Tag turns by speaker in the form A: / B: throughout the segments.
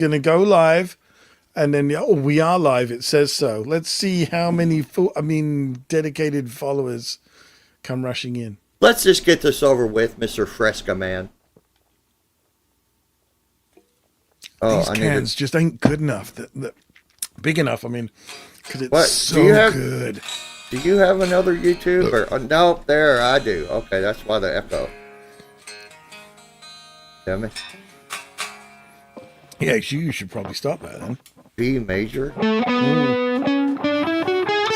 A: Gonna go live, and then we are live. It says so. Let's see how many dedicated followers come rushing in.
B: Let's just get this over with, Mr. Fresca Man.
A: These cans just ain't good enough. Big enough. I mean, because it's so good.
B: Do you have another YouTube? Or no, there I do. Okay, that's why the echo. Damn it.
A: Yeah, you should probably stop that then.
B: B major.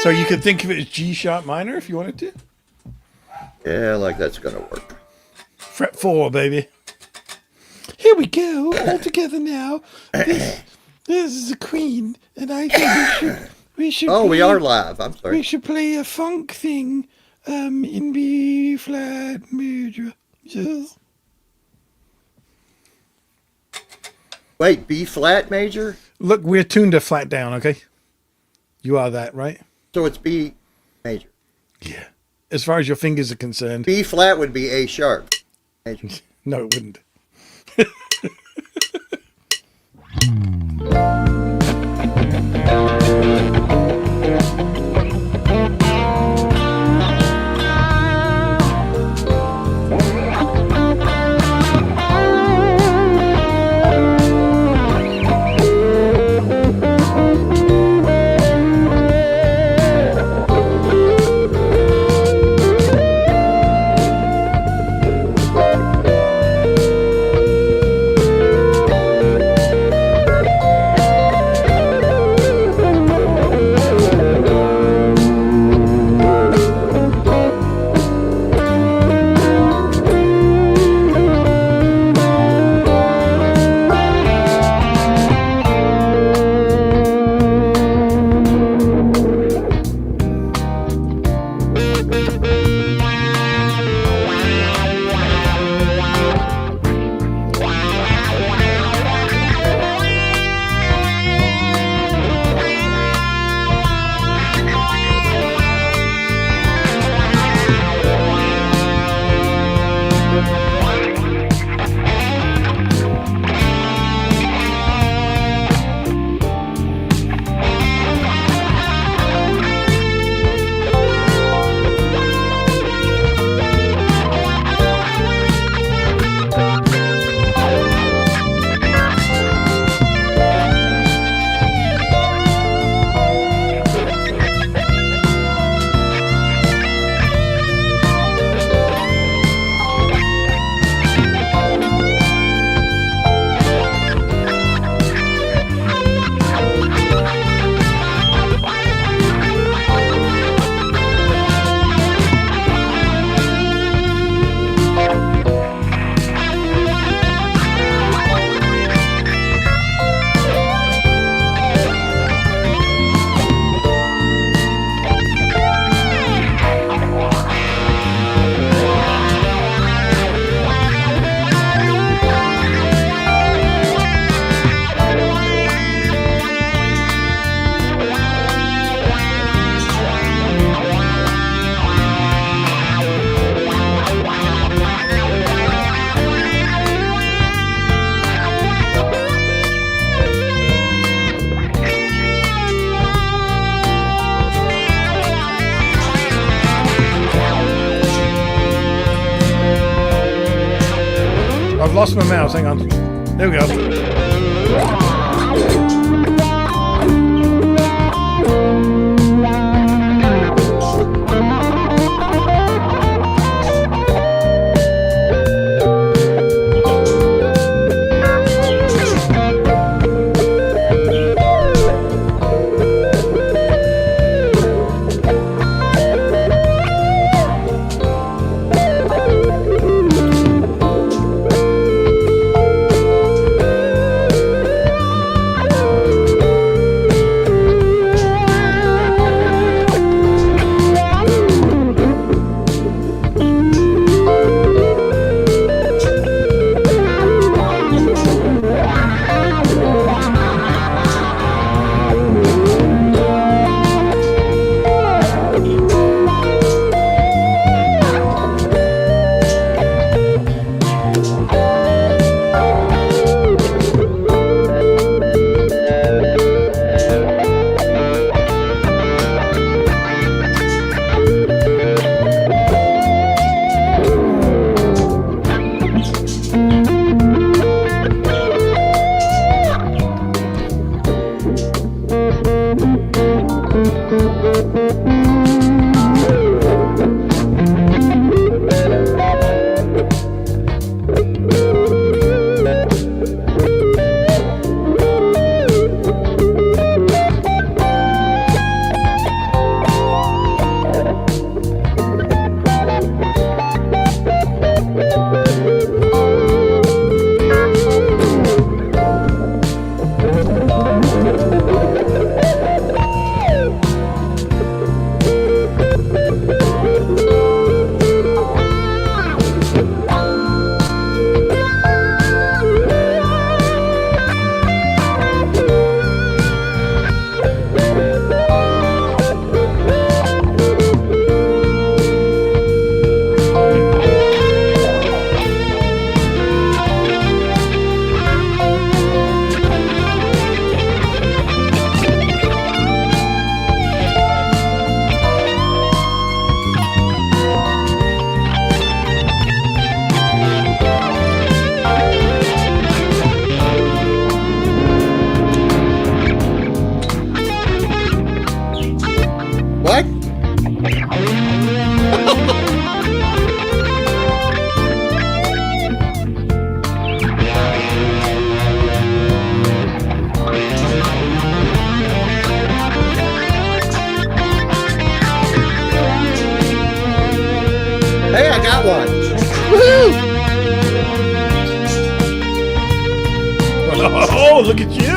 A: So you could think of it as G sharp minor if you wanted to.
B: Yeah, like that's gonna work.
A: Fret 4, baby. Here we go, all together now. This is a queen, and I think we should.
B: Oh, we are live. I'm sorry.
A: We should play a funk thing, in B flat major. Yes.
B: Wait, B flat major?
A: Look, we're tuned to flat down, okay? You are that, right?
B: So it's B major.
A: Yeah. As far as your fingers are concerned.
B: B flat would be A sharp major.
A: No, it wouldn't. I've lost my mouse, hang on. There we go.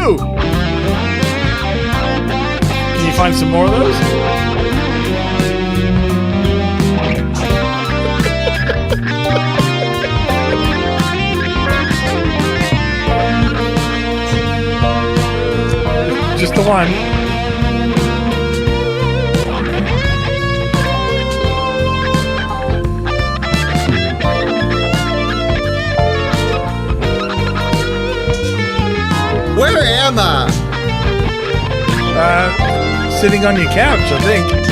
A: Woo! Can you find some more of those? Just the one.
B: Where am I?
A: Sitting on your couch, I think.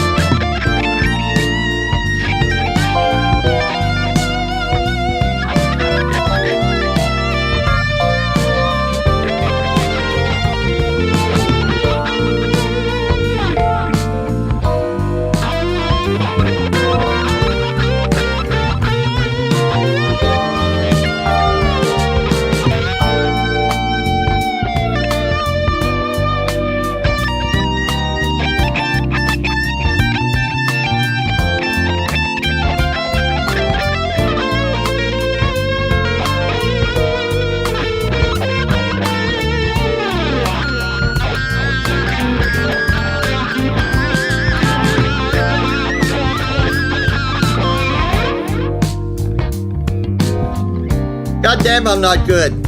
B: God damn, I'm not good.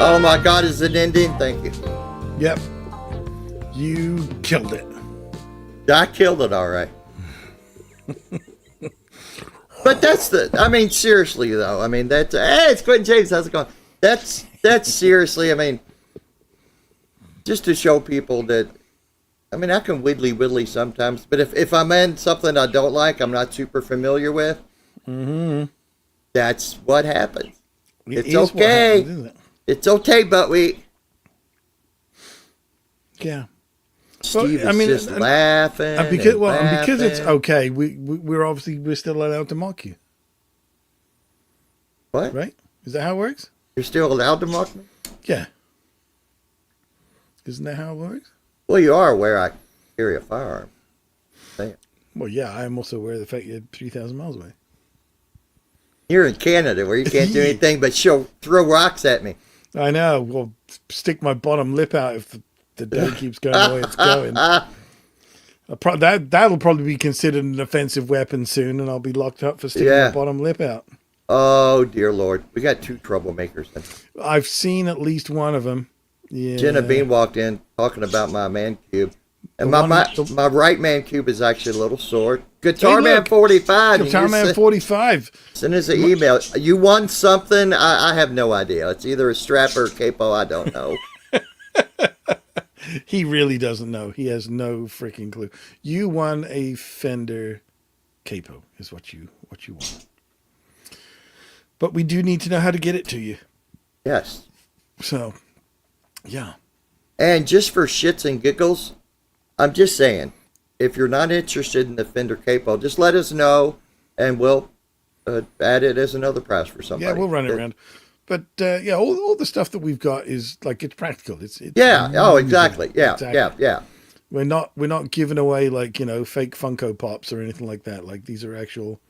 B: Oh my God, is it ending? Thank you.
A: Yep. You killed it.
B: I killed it all right. But that's I mean, seriously though. I mean, that's, hey, it's Quentin James. How's it going? That's seriously, I mean, just to show people that, I mean, I can widdly sometimes, but if I'm in something I don't like, I'm not super familiar with, that's what happens. It's okay.
A: Happens, isn't it?
B: It's okay, but
A: Yeah.
B: Steve
A: I mean,
B: is just laughing.
A: And because it's okay, we're still allowed to mock you,
B: What?
A: right? Is that how it works?
B: You're still allowed to mock me?
A: Yeah. Isn't that how it works?
B: Well, you are aware I carry a firearm. Damn.
A: Well, yeah, I'm also aware of the fact you're 3,000 miles away.
B: You're in Canada where you can't do anything but throw rocks at me.
A: I know. Well, stick my bottom lip out if the day keeps going the way it's going. That'll probably be considered an offensive weapon soon, and I'll be locked up for sticking my bottom lip out.
B: Oh, dear Lord. We got 2 troublemakers then.
A: I've seen at least one of them. Yeah.
B: Jenna Bean walked in talking about my man cube. And my right man cube is actually a little sore. Guitar Man 45.
A: Guitar Man 45.
B: Send us an email. You won something? I have no idea. It's either a strap or a capo. I don't know.
A: He really doesn't know. He has no freaking clue. You won a Fender capo is what you won. But we do need to know how to get it to you.
B: Yes.
A: So, yeah.
B: And just for shits and giggles, I'm just saying, if you're not interested in the Fender capo, just let us know, and we'll add it as another prize for somebody.
A: Yeah, we'll run it around. But yeah, all the stuff that we've got is like it's practical. It's
B: yeah. Oh, exactly. Yeah,
A: exactly.
B: yeah.
A: We're not giving away like fake Funko Pops or anything like that. Like these are actual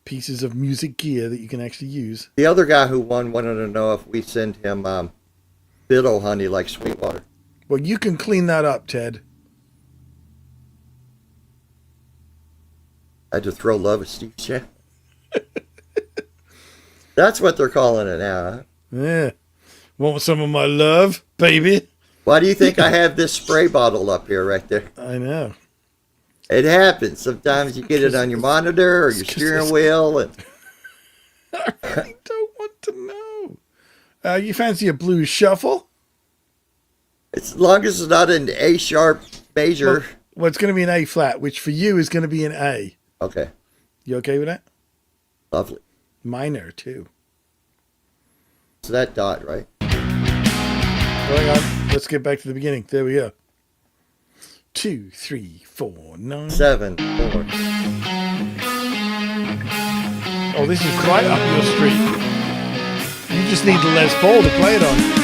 A: pieces of music gear that you can actually use.
B: The other guy who won wanted to know if we send him fiddle honey like Sweetwater.
A: Well, you can clean that up, Ted.
B: I had to throw love at Steve Chan. That's what they're calling it now, huh?
A: Yeah. Want some of my love, baby?
B: Why do you think I have this spray bottle up here right there?
A: I know.
B: It happens. Sometimes you get it on your monitor or your steering wheel. And
A: I really don't want to know. You fancy a blues shuffle?
B: as long as it's not an A sharp major.
A: Well, it's going to be an A flat, which for you is going to be an A.
B: Okay.
A: You okay with that?
B: Lovely.
A: Minor, too.
B: So that dot, right?
A: Hang on. Let's get back to the beginning. There we go. 2, 3, 4, 9.
B: 7, 4.
A: Oh, this is right up your street. You just need the Les Paul to play it on.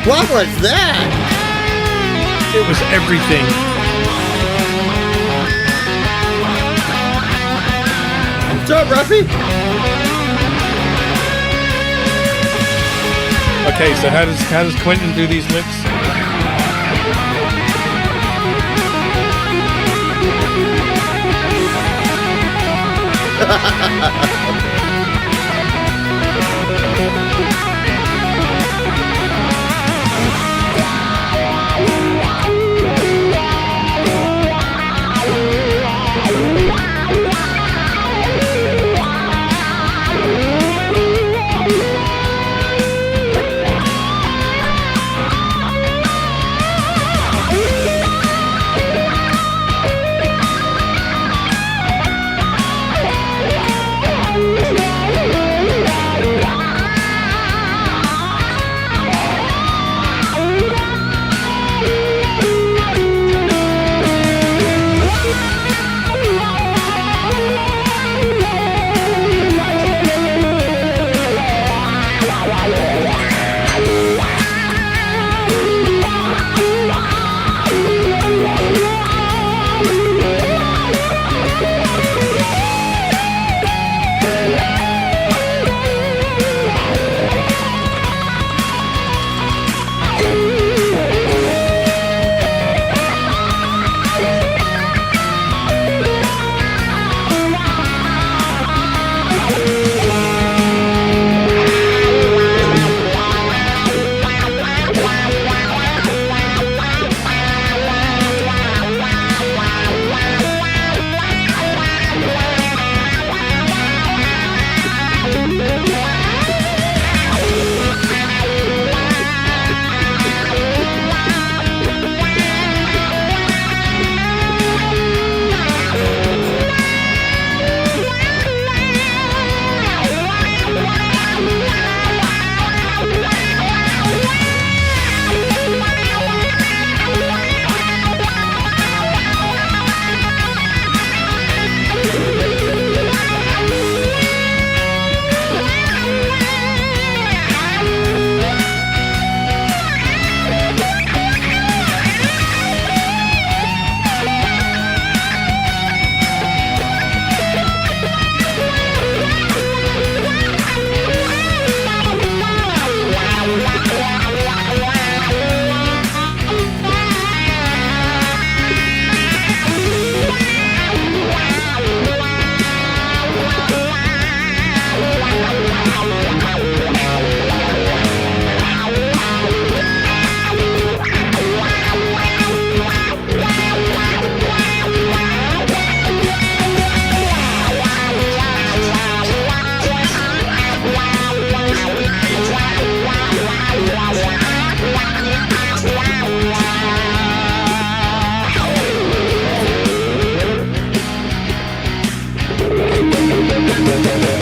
B: What was that?
A: It was everything.
B: What's up, Ruffy?
A: Okay, so how does Quentin do these licks?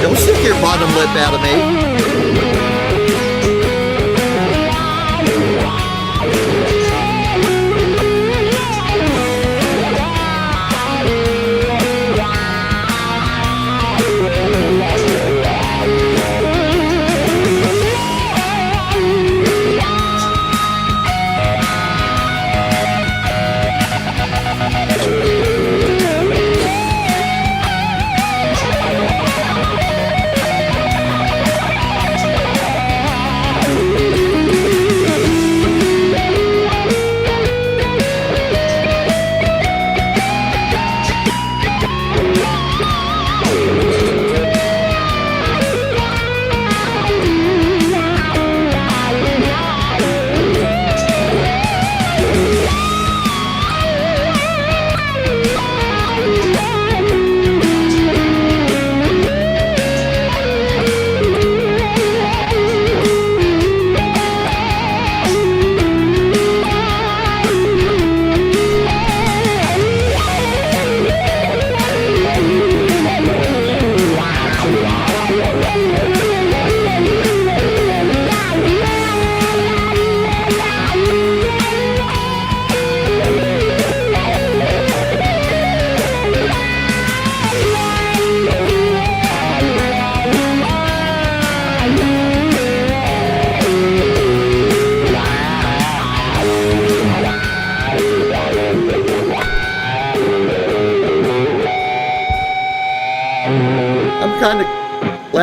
B: Don't stick your bottom lip out of me.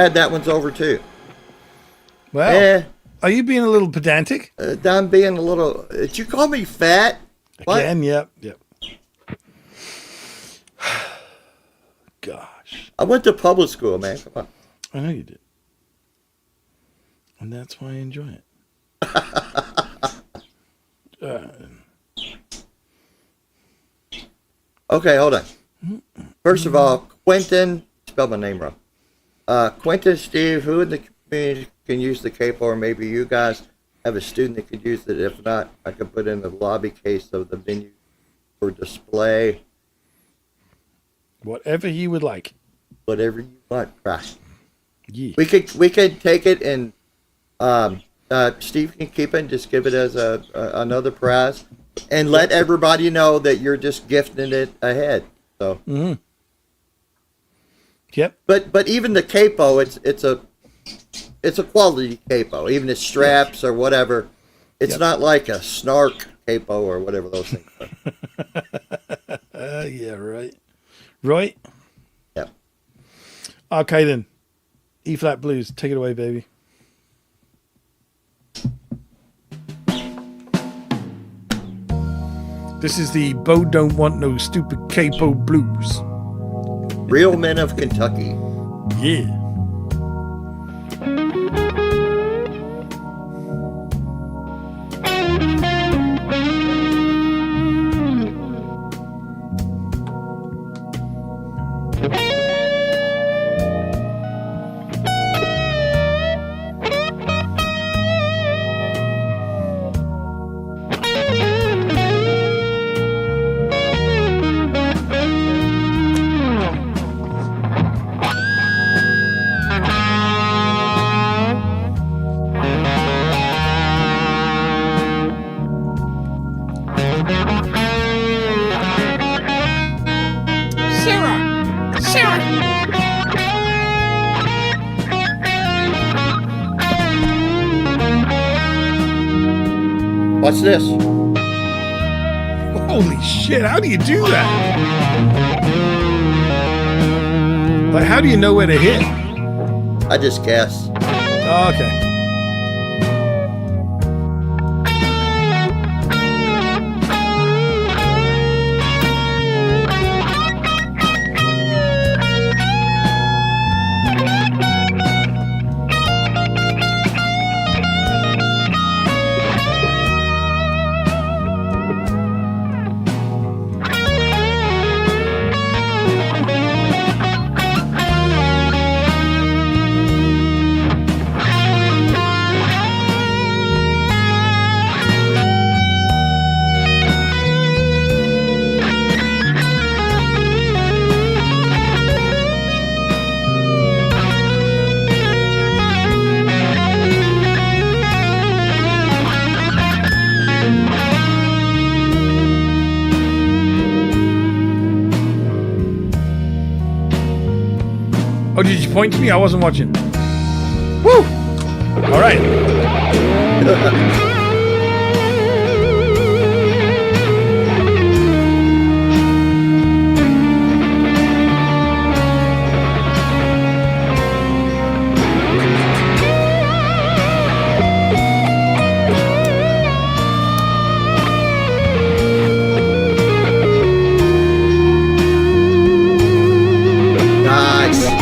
B: glad that one's over too.
A: Well, are you being a little pedantic?
B: I'm being a little. Did you call me fat? What?
A: Again, yep. Gosh.
B: I went to public school, man. Come on.
A: I know you did. And that's why I enjoy it.
B: Okay, hold on. First of all, Quentin, spelled my name wrong. Quentin, Steve, who in the community can use the capo, or maybe you guys have a student that could use it. If not, I could put in the lobby case of the venue for display.
A: Whatever he would like.
B: Whatever you want, Christ.
A: Yeah.
B: We could take it and Steve can keep it and just give it as another prize, and let everybody know that you're just gifting it ahead. So.
A: Mm-hmm. Yep.
B: But even the capo, it's a quality capo. Even the straps or whatever, it's not like a snark capo or whatever those things are.
A: Yeah, right. Right?
B: Yep.
A: Okay then. E flat blues, take it away, baby. This is the Bo Don't Want No Stupid Capo Blues.
B: Real Men of Kentucky.
A: Yeah.
B: What's this?
A: Holy shit, how do you do that? Like, how do you know where to hit?
B: I just guess.
A: Oh, okay. Oh, did you point to me? I wasn't watching. Woo! All right.
B: Nice.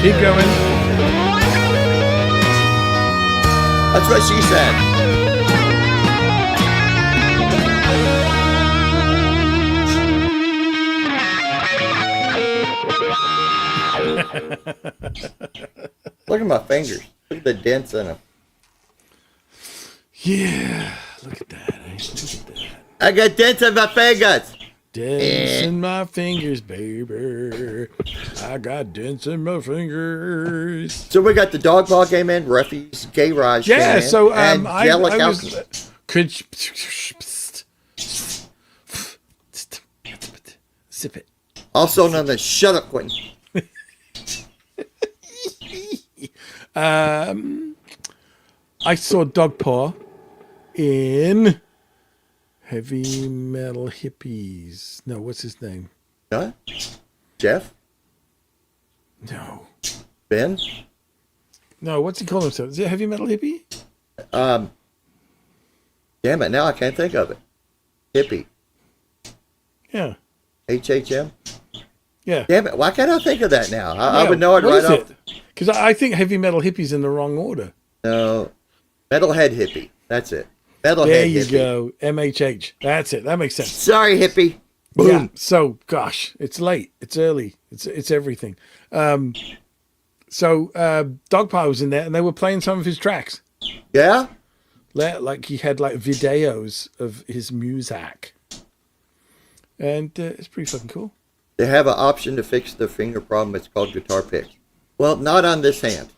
A: Keep going.
B: That's what she said. Look at my fingers. Look at the dents in them.
A: Yeah. Look at that. Eh? Look at that.
B: I got dents in my fingers.
A: Dents in my fingers, baby. I got dents in my fingers.
B: So we got the dog ball game in, Ruffy's garage.
A: Yeah, so
B: and
A: I was. Could sip it.
B: also known as Shut Up Quentin.
A: I saw Dog Paw in Heavy Metal Hippies. No, what's his name?
B: Huh? Jeff?
A: No.
B: Ben?
A: No, what's he call himself? Is it Heavy Metal Hippie?
B: Damn it, now I can't think of it. Hippie.
A: Yeah.
B: HHM?
A: Yeah.
B: Damn it, why can't I think of that now? I would know it right off.
A: Because I think Heavy Metal Hippie's in the wrong order.
B: No. Metalhead Hippie. That's it. Metalhead
A: There you
B: Hippie.
A: go. MHH. That's it. That makes sense.
B: Sorry, Hippie. Boom.
A: Yeah. So, gosh, it's late. It's early. It's everything. Dog Pie was in there, and they were playing some of his tracks.
B: Yeah?
A: Like he had like videos of his music, and it's pretty fucking cool.
B: They have an option to fix the finger problem. It's called guitar pick. Well, not on this hand.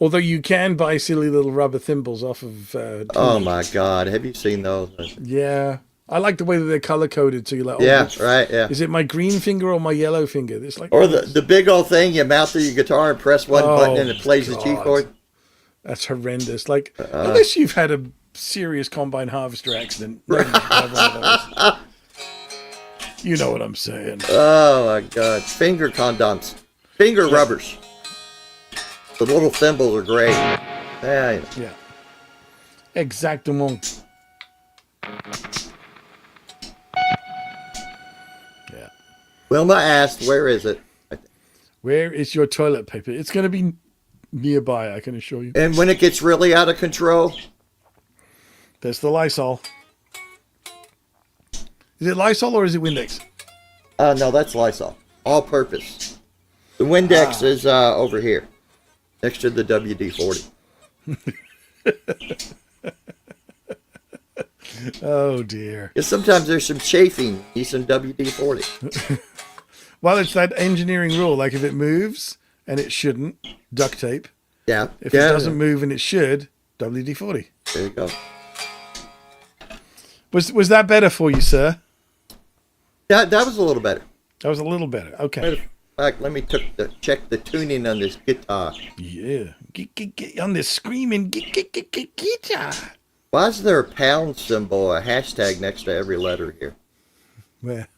A: Although you can buy silly little rubber thimbles off of.
B: Oh my God! Have you seen those?
A: Yeah, I like the way that they're color coded. So you're like, oh,
B: yeah, right, yeah.
A: Is it my green finger or my yellow finger? It's like,
B: or the big old thing you mount to your guitar and press one button and it plays the G chord.
A: That's horrendous. Like, unless you've had a serious combine harvester accident, nobody should have one of those. You know what I'm saying?
B: Oh my God! Finger condoms, finger rubbers. The little thimbles are great. Yeah.
A: Yeah. Exactement. Yeah.
B: Wilma asked, "Where is it?"
A: Where is your toilet paper? It's going to be nearby, I can assure you.
B: And when it gets really out of control,
A: there's the Lysol. Is it Lysol or is it Windex?
B: No, that's Lysol. All purpose. The Windex is over here, next to the WD-40.
A: Oh, dear.
B: Because sometimes there's some chafing. Use some WD-40.
A: Well, it's that engineering rule. Like if it moves and it shouldn't, duct tape.
B: Yeah.
A: If it doesn't move and it should, WD-40.
B: There you go.
A: Was that better for you, sir?
B: That was a little better.
A: That was a little better. Okay.
B: In fact, let me check the tuning on this guitar.
A: Yeah. Get on this screaming guitar.
B: Why is there a pound symbol, a hashtag next to every letter here?
A: Where?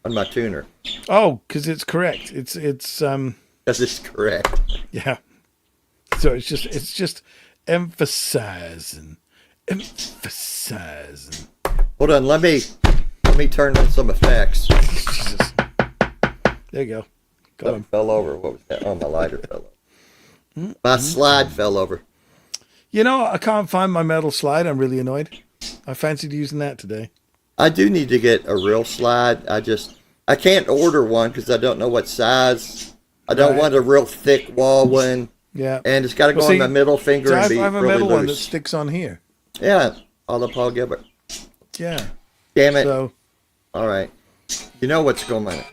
B: On my tuner.
A: Oh, because it's correct. It's
B: Because it's correct.
A: Yeah. So it's just emphasizing.
B: Hold on, let me turn on some effects.
A: Jesus. There you go.
B: Something fell over. What was that? Oh, my lighter fell over. My slide fell over.
A: You know, I can't find my metal slide. I'm really annoyed. I fancied using that today.
B: I do need to get a real slide. I can't order one because I don't know what size. I don't want a real thick wall one.
A: Yeah.
B: And it's got to go on my middle finger
A: so
B: and be
A: I have a
B: really
A: metal
B: loose.
A: one that sticks on here.
B: Yeah, all the Paul Gilbert.
A: Yeah.
B: Damn it.
A: So,
B: all right. You know what's going on.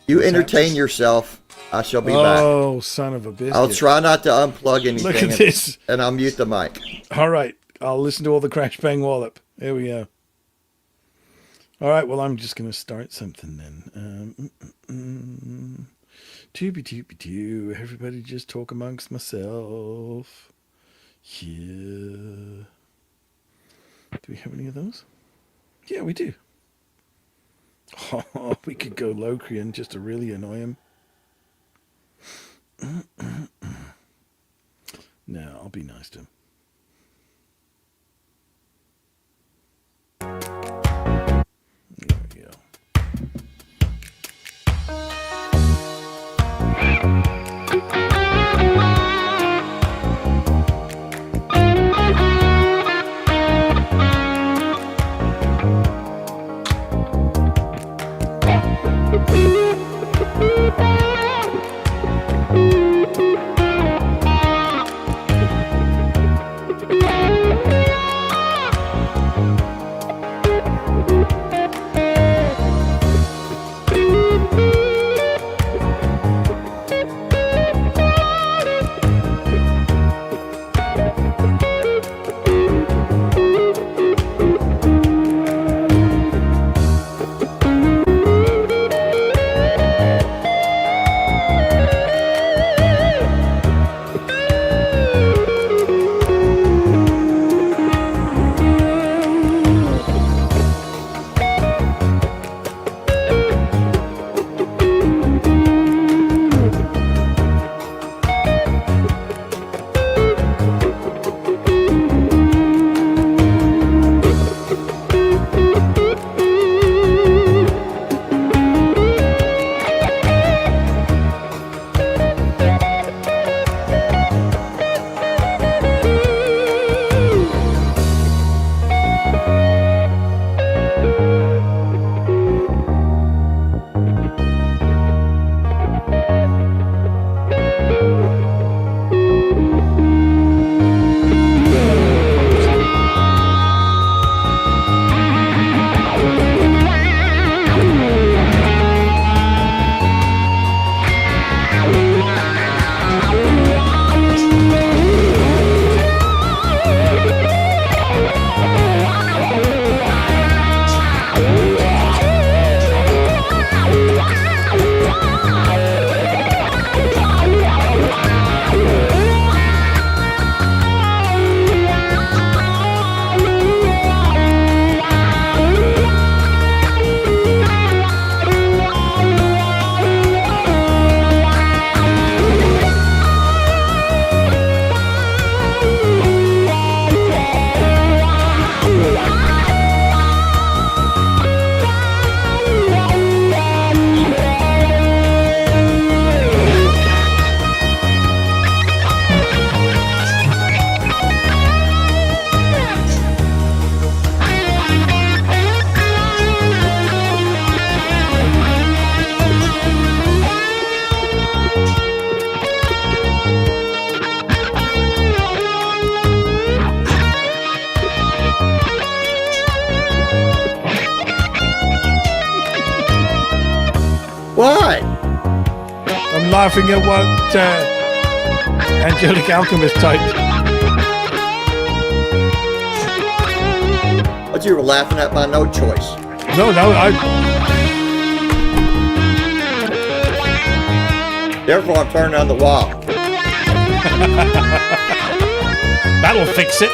B: You entertain yourself. I shall be back.
A: Oh, son of a biscuit.
B: I'll try not to unplug anything.
A: Look at this.
B: And I'll mute the mic.
A: All right. I'll listen to all the crash bang wallop. There we go. All right. Well, I'm just going to start something then. Tooby. Everybody just talk amongst myself. Yeah. Do we have any of those? Yeah, we do. Oh, we could go Locrian just to really annoy him. No, I'll be nice to him. There we go.
B: Why?
A: I'm laughing at what Angelic Alchemist typed.
B: But you were laughing at my no choice.
A: No,
B: Therefore, I'm turning on the wall.
A: that'll fix it.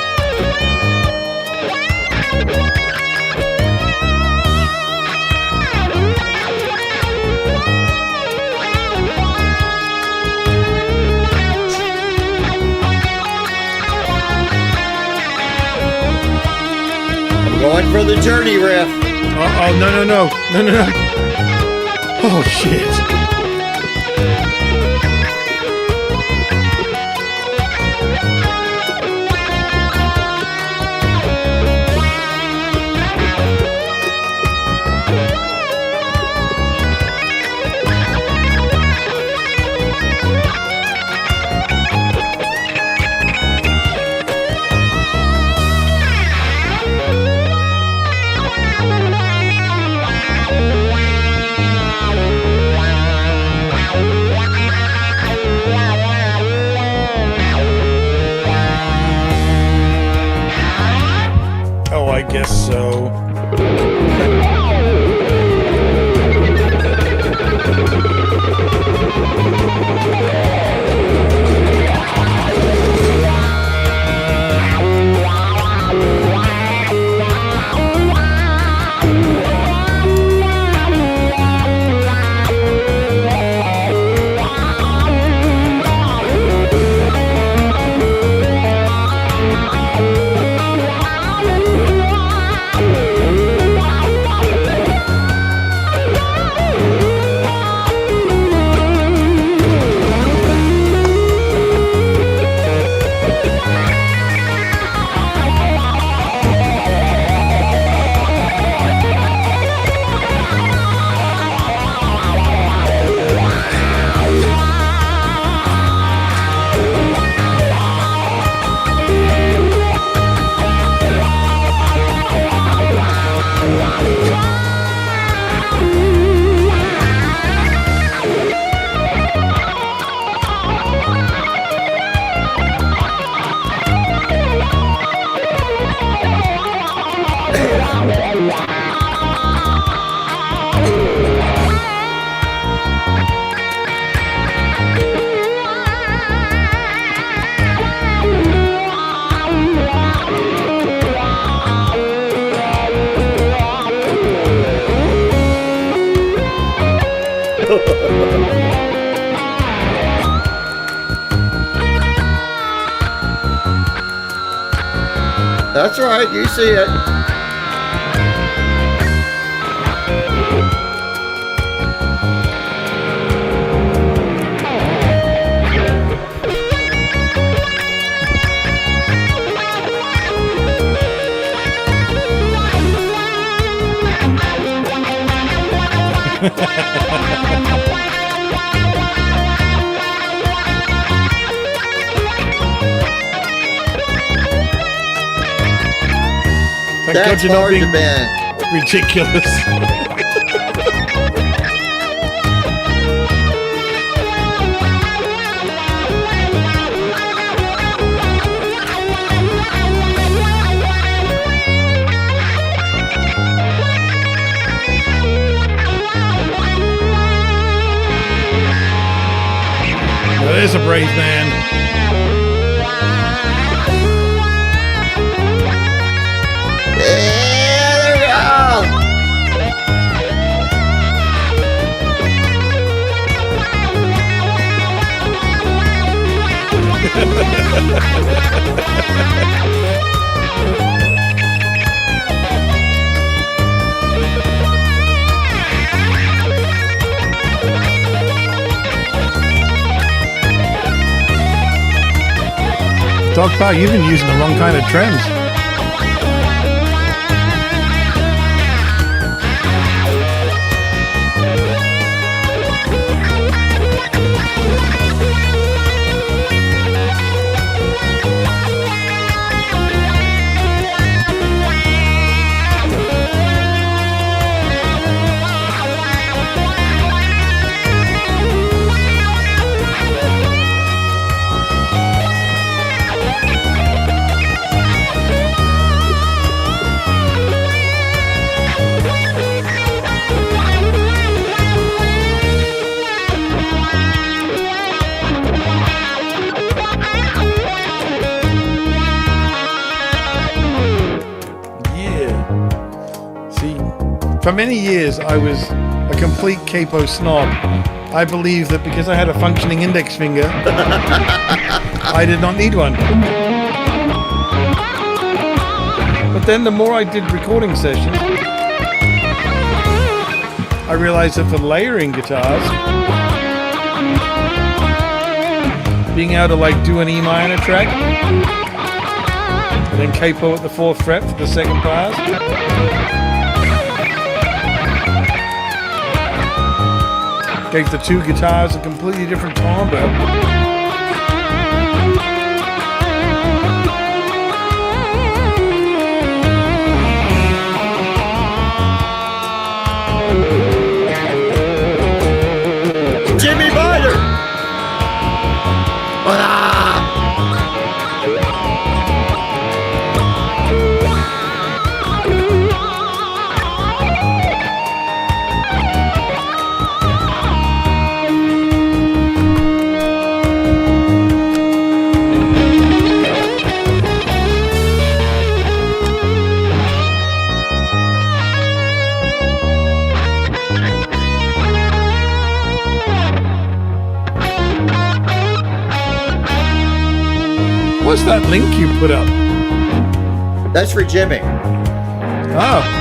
B: Going for the journey riff.
A: Oh, no. Oh, shit. I guess so.
B: That's right. You see it.
A: Thank
B: That's
A: God you're not
B: hard to
A: being
B: bend.
A: ridiculous. Well, there's a brave man.
B: Yeah, there we go.
A: Dog Park, you've been using the wrong kind of trims. For many years, I was a complete capo snob. I believed that because I had a functioning index finger, I did not need one. But then the more I did recording sessions, I realized that for layering guitars, being able to like do an E minor track, and then capo at the 4th fret for the 2nd pass, gave the two guitars a completely different timbre.
B: Jimmy Biter. Ah!
A: What's that link you put up?
B: That's for Jimmy.
A: Oh.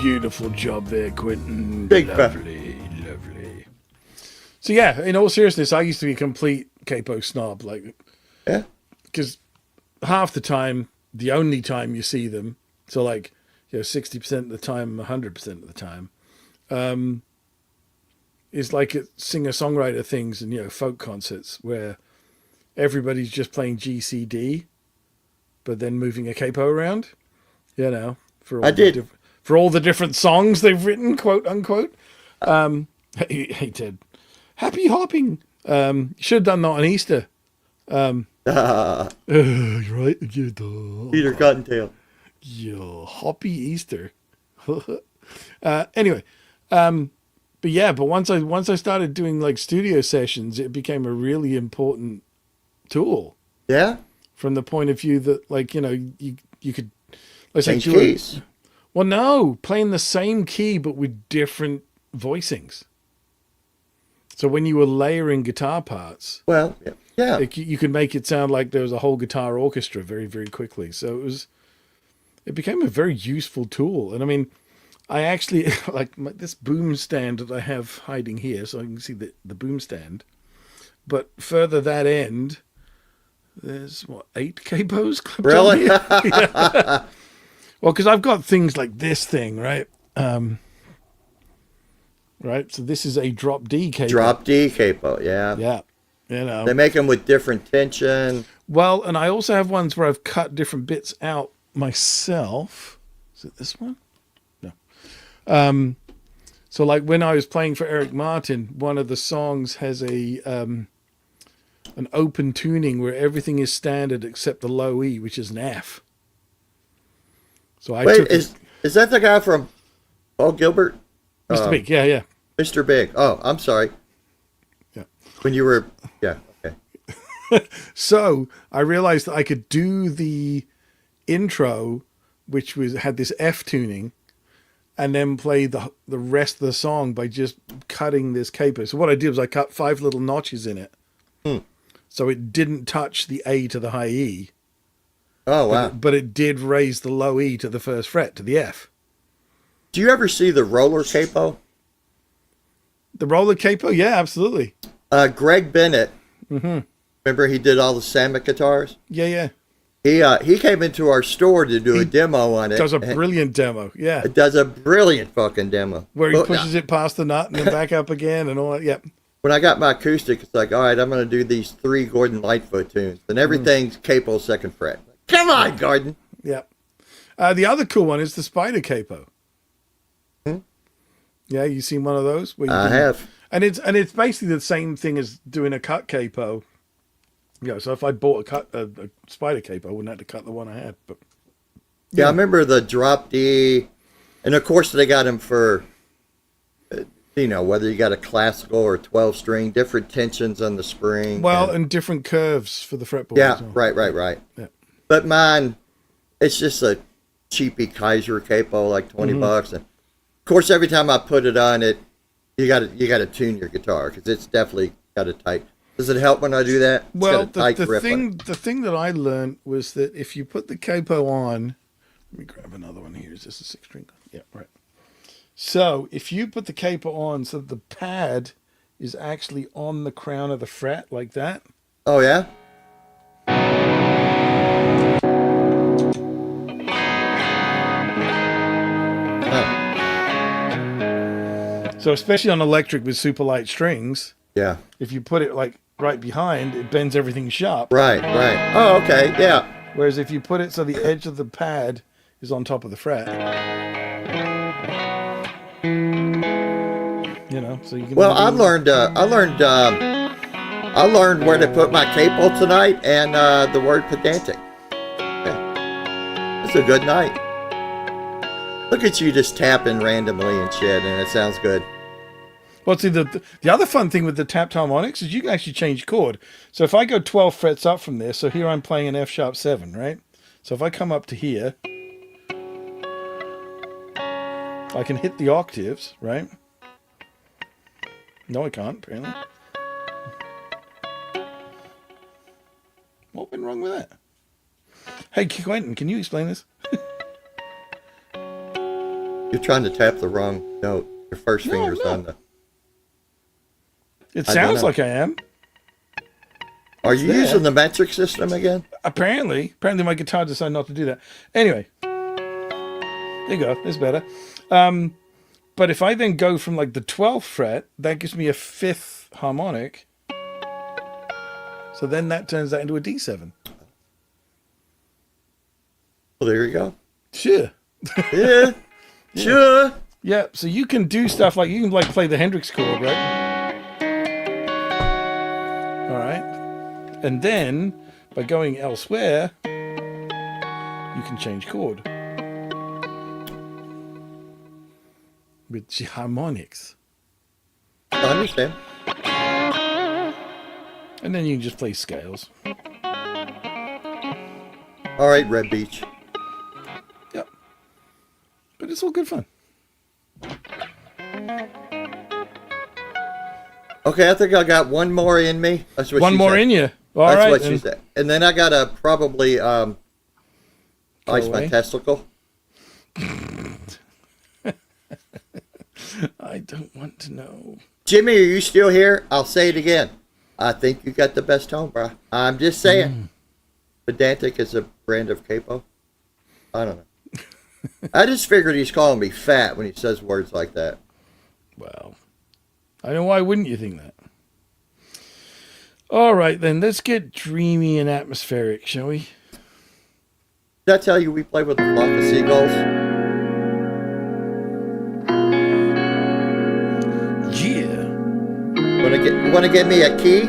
A: Beautiful job there, Quentin.
B: Big fan.
A: Lovely, lovely. So yeah, in all seriousness, I used to be a complete capo snob, like,
B: Yeah.
A: because half the time, the only time you see them, so like, 60% of the time, 100% of the time, is like at singer-songwriter things and folk concerts where everybody's just playing GCD, but then moving a capo around, for all for all the different songs they've written, quote unquote. Hey Ted, happy hopping. You should have done that on Easter. Right?
B: Peter Cottontail.
A: Yeah, hoppy Easter. Anyway, but once I started doing like studio sessions, it became a really important tool.
B: Yeah.
A: From the point of view that, like, you could, let's say,
B: Change keys.
A: Well, no, playing the same key but with different voicings. So when you were layering guitar parts,
B: Well, yeah.
A: you could make it sound like there was a whole guitar orchestra very, very quickly. So it became a very useful tool. And I mean, I actually like this boom stand that I have hiding here, so I can see the boom stand. But further that end, there's 8 capos clipped on here. Yeah. Well, because I've got things like this thing, right? Right. So this is a drop D capo.
B: Drop D capo, yeah.
A: Yeah.
B: They make them with different tension.
A: Well, and I also have ones where I've cut different bits out myself. Is it this one? No. So like when I was playing for Eric Martin, one of the songs has an open tuning where everything is standard except the low E, which is an F. So
B: is that the guy from Paul Gilbert?
A: Mr. Big, yeah.
B: Mr. Big. Oh, I'm sorry.
A: Yeah.
B: When you were, yeah, okay.
A: So I realized that I could do the intro, which had this F tuning, and then play the rest of the song by just cutting this capo. So what I did was I cut 5 little notches in it, so it didn't touch the A to the high E.
B: Oh, wow.
A: But it did raise the low E to the first fret, to the F.
B: Do you ever see the roller capo?
A: The roller capo? Yeah, absolutely.
B: Greg Bennett. Mm-hmm. Remember he did all the Samet guitars?
A: Yeah.
B: He came into our store to do a demo on it.
A: Does a brilliant demo, yeah.
B: It does a brilliant fucking demo.
A: Where he pushes it past the nut and then back up again and all that, yep.
B: When I got my acoustic, it's like, all right, I'm going to do these 3 Gordon Lightfoot tunes. And everything's capo second fret. Come on, Gordon.
A: Yeah. The other cool one is the Spider capo. Yeah, you seen one of those?
B: I have.
A: And it's basically the same thing as doing a cut capo. Yeah, so if I bought a Spider capo, I wouldn't have to cut the one I had. But
B: yeah, I remember the drop D, and of course they got them for, whether you got a classical or 12-string, different tensions on the spring.
A: Well, and different curves for the fretboard.
B: Yeah,
A: as well.
B: right.
A: Yeah.
B: But mine, it's just a cheapy Kaiser capo, like $20, and of course every time I put it on it, you got to tune your guitar because it's definitely got a tight. Does it help when I do that? It's
A: well,
B: got a
A: the thing that I learned was that if you put the capo on, let me grab another one here. Is this a 6-string? Yeah, right. So if you put the capo on, so the pad is actually on the crown of the fret like that.
B: Oh yeah.
A: So especially on electric with super light strings,
B: yeah.
A: If you put it like right behind, it bends everything sharp.
B: Right. Oh, okay, yeah.
A: Whereas if you put it so the edge of the pad is on top of the fret, so you can.
B: Well, I learned where to put my capo tonight and the word pedantic. Yeah. It's a good night. Look at you just tapping randomly and shit, and it sounds good.
A: Well, see, the other fun thing with the tapped harmonics is you can actually change chord. So if I go 12 frets up from there, so here I'm playing an F sharp 7, right? So if I come up to here, I can hit the octaves, right? No, I can't, apparently. What went wrong with that? Hey, Quentin, can you explain this?
B: You're trying to tap the wrong note. Your first finger's on the...
A: It sounds like I am.
B: Are you using the metric system again?
A: Apparently my guitar decided not to do that. Anyway, there you go. It's better. But if I then go from like the 12th fret, that gives me a 5th harmonic. So then that turns that into a D7.
B: Well, there you go.
A: Sure.
B: Yeah. Sure.
A: Yeah. So you can do stuff like you can like play the Hendrix chord, right? All right. And then by going elsewhere, you can change chord with the harmonics.
B: I understand.
A: And then you can just play scales.
B: All right, Red Beach.
A: Yep. But it's all good fun.
B: Okay, I think I got one more in me. That's what
A: One
B: she
A: more
B: said.
A: in you. All
B: That's
A: right.
B: what she said. And then I got to probably ice my
A: away.
B: testicle.
A: I don't want to know.
B: Jimmy, are you still here? I'll say it again. I think you got the best tone, bro. I'm just saying. Pedantic is a brand of capo. I don't know. I just figured he's calling me fat when he says words like that.
A: Well, I know, why wouldn't you think that? All right, then. Let's get dreamy and atmospheric, shall we?
B: Did I tell you we play with a flock of seagulls?
A: Yeah.
B: Want to get me a key?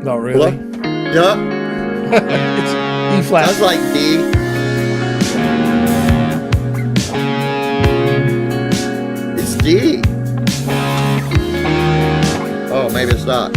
A: Not really.
B: Yeah.
A: It's E flat.
B: Sounds like D. It's D. Oh, maybe it's not.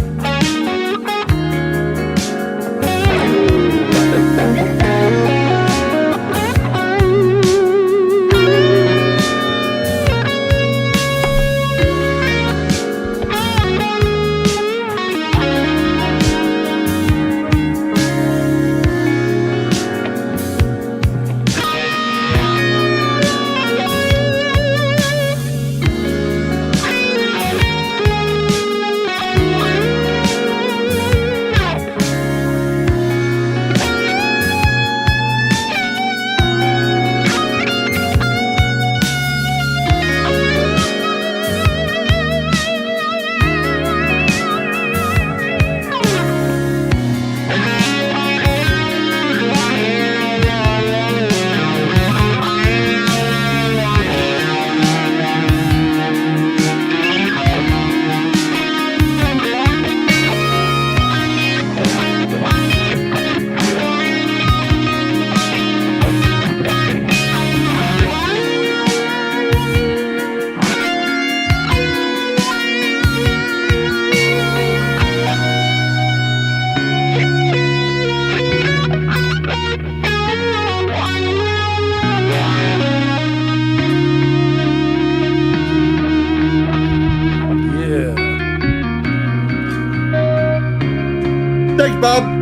A: Yeah.
B: Thanks, Bob.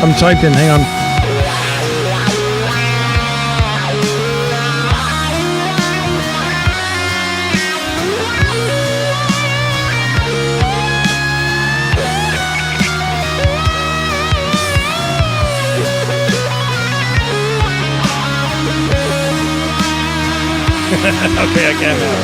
A: I'm typing. Hang on. Okay, I can now.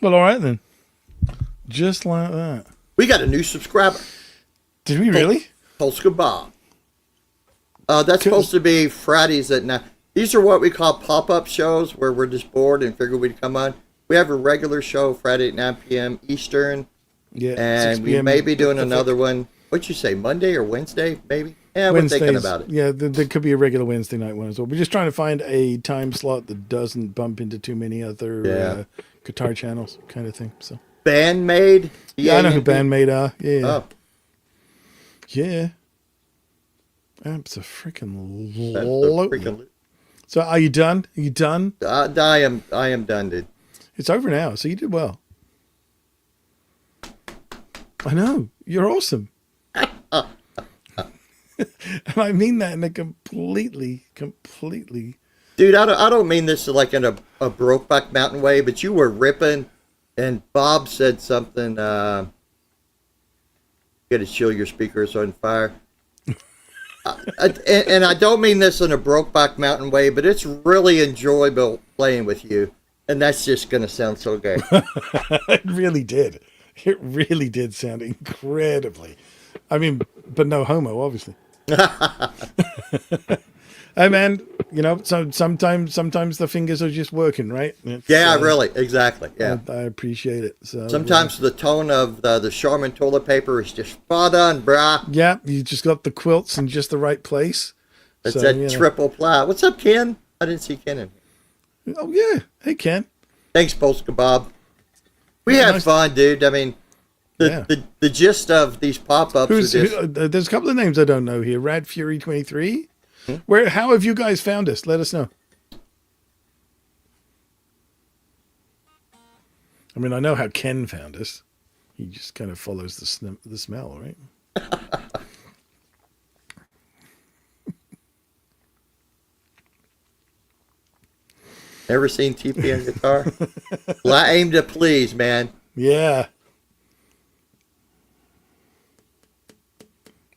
A: Well, all right then. Just like that.
B: We got a new subscriber.
A: Did we really?
B: Polska Bob. That's supposed to be Fridays at 9. These are what we call pop-up shows where we're just bored and figure we'd come on. We have a regular show Friday at 9 p.m. Eastern.
A: Yeah.
B: And we may be doing another one. What'd you say, Monday or Wednesday, maybe? Yeah, we're thinking about it.
A: Yeah, there could be a regular Wednesday night one as well. We're just trying to find a time slot that doesn't bump into too many other guitar channels kind of thing. So
B: Bandmade?
A: Yeah, I know who Bandmade are. Yeah.
B: Oh.
A: Yeah. Absolutely. So are you done? Are you done?
B: I am done, dude.
A: It's over now, so you did well. I know. You're awesome. And I mean that in a completely.
B: Dude, I don't mean this like in a Brokeback Mountain way, but you were ripping, and Bob said something. You got to chill your speakers on fire. And I don't mean this in a Brokeback Mountain way, but it's really enjoyable playing with you, and that's just gonna sound so gay.
A: It really did. It really did sound incredibly. I mean, but no homo, obviously. Hey man, you know, sometimes the fingers are just working, right?
B: Really, exactly. Yeah,
A: I appreciate it. So
B: sometimes the tone of the Charmin toilet paper is just spot on, brah.
A: Yeah, you just got the quilts in just the right place.
B: It's that triple ply. What's up, Ken? I didn't see Ken in
A: here. Oh yeah, hey Ken.
B: Thanks, Polska Bob. We have fun, dude. I mean, the gist of these pop-ups is
A: there's a couple of names I don't know here. Rad Fury 23. How have you guys found us? Let us know. I mean, I know how Ken found us. He just kind of follows the smell, right?
B: Never seen TP on guitar? Well, I aim to please, man.
A: Yeah.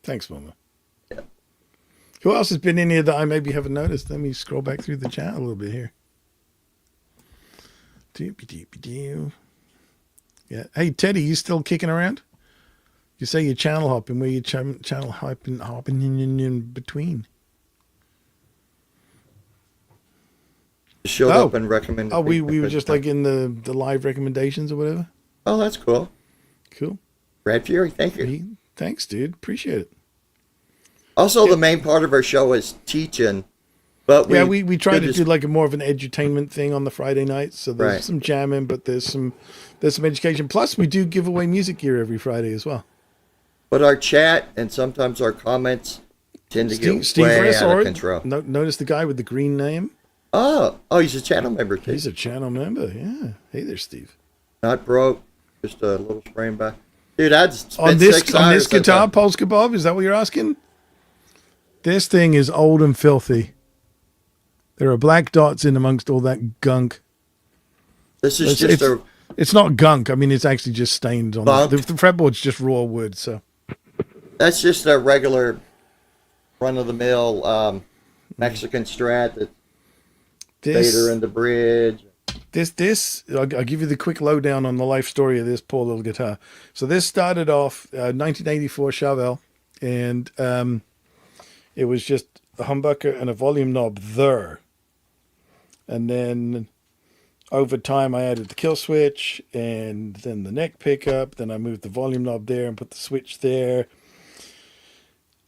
A: Thanks, Mama.
B: Yeah.
A: Who else has been in here that I maybe haven't noticed? Let me scroll back through the chat a little bit here. Yeah. Hey, Teddy, you still kicking around? You say you're channel hopping. Where you channel hopping in between?
B: Showed up and recommended.
A: Oh, we were just like in the live recommendations or whatever.
B: Oh, that's cool.
A: Cool.
B: Rad Fury, thank you.
A: Thanks, dude. Appreciate it.
B: Also, the main part of our show is teaching, but
A: we try to do like a more of an edutainment thing on the Friday nights. So there's some jamming, but there's some education. Plus, we do give away music gear every Friday as well.
B: But our chat and sometimes our comments tend to get
A: Steve
B: way
A: Riss,
B: out of control.
A: Notice the guy with the green name?
B: Oh, he's a channel member too.
A: He's a channel member, yeah. Hey there, Steve.
B: Not broke, just a little spraying by. Dude, I'd spent
A: On this
B: 6 hours
A: guitar, Polska Bob, is that what you're asking? This thing is old and filthy. There are black dots in amongst all that gunk.
B: This is just a...
A: It's not gunk. I mean, it's actually just stained on the fretboard's just raw wood, so...
B: That's just a regular run-of-the-mill Mexican Strat that's fader in the bridge.
A: I'll give you the quick lowdown on the life story of this poor little guitar. So this started off 1984 Chauvel, and it was just a humbucker and a volume knob there. And then over time I added the kill switch and then the neck pickup. Then I moved the volume knob there and put the switch there.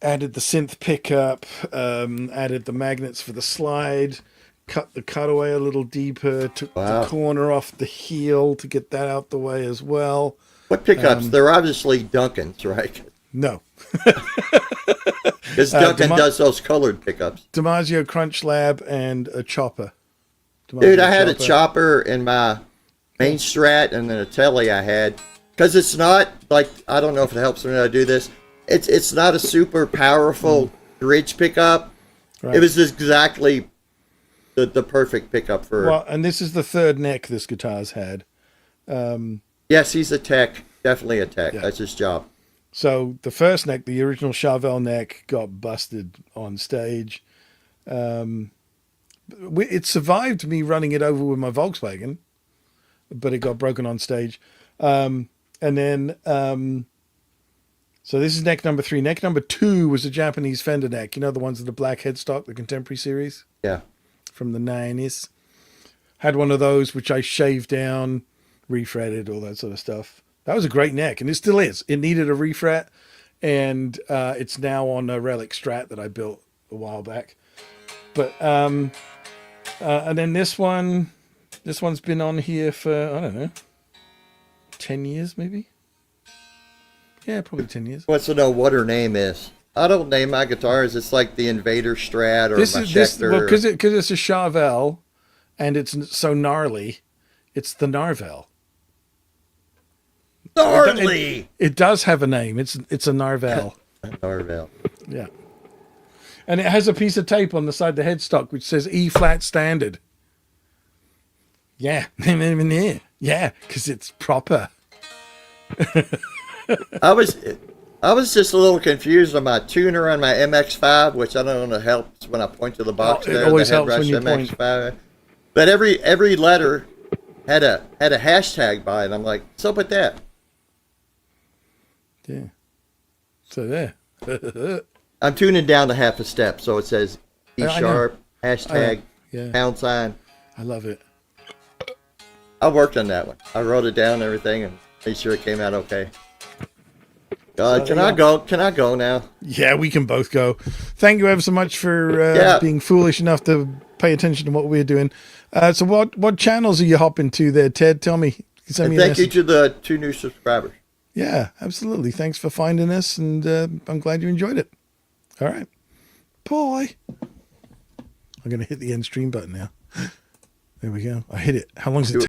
A: Added the synth pickup, added the magnets for the slide, cut the cutaway a little deeper, took the corner off the heel to get that out the way as well.
B: What pickups? They're obviously Duncan's, right?
A: No.
B: Because Duncan does those colored pickups.
A: DiMaggio Crunch Lab and a chopper.
B: Dude, I had a chopper in my main Strat and then a Telly I had. Because it's not, like, I don't know if it helps when I do this. It's not a super powerful bridge pickup. Right. It was just exactly the perfect pickup for...
A: Well, and this is the third neck this guitar's had.
B: Yes, he's a tech. Definitely a tech. Yeah. That's his job.
A: So the first neck, the original Chauvel neck, got busted on stage. It survived me running it over with my Volkswagen, but it got broken on stage. And then... so this is neck number 3. Neck number 2 was a Japanese Fender neck. You know, the ones with the black headstock, the Contemporary series?
B: Yeah.
A: From the 90s. Had one of those, which I shaved down, refretted, all that sort of stuff. That was a great neck, and it still is. It needed a refret, and it's now on a Relic Strat that I built a while back. But, and then this one's been on here for, I don't know, 10 years maybe? Yeah, probably 10 years.
B: Wants to know what her name is. I don't name my guitars. It's like the Invader Strat or my Schecter.
A: Well, because it's a Chauvel, and it's so gnarly, it's the Narvel.
B: Gnarly!
A: It does have a name. It's a Narvel.
B: Narvel.
A: Yeah. And it has a piece of tape on the side of the headstock which says E flat standard. Yeah. Yeah, because it's proper.
B: I was just a little confused on my tuner on my MX-5, which I don't know if it helps when I point to the box there.
A: It always helps when you point.
B: But every letter had a hashtag by it. I'm like, what's up with that?
A: Yeah. So there.
B: I'm tuning down to half a step, so it says E sharp, hashtag, pound sign.
A: I love it.
B: I worked on that one. I wrote it down and everything and made sure it came out okay. God, can I go? Can I go now?
A: Yeah, we can both go. Thank you ever so much for being foolish enough to pay attention to what we're doing. So what channels are you hopping to there, Ted? Tell me.
B: Send me a message. You to the 2 new subscribers.
A: Yeah, absolutely. Thanks for finding us, and I'm glad you enjoyed it. All right. Bye. I'm going to hit the end stream button now. There we go. I hit it. How long does it take?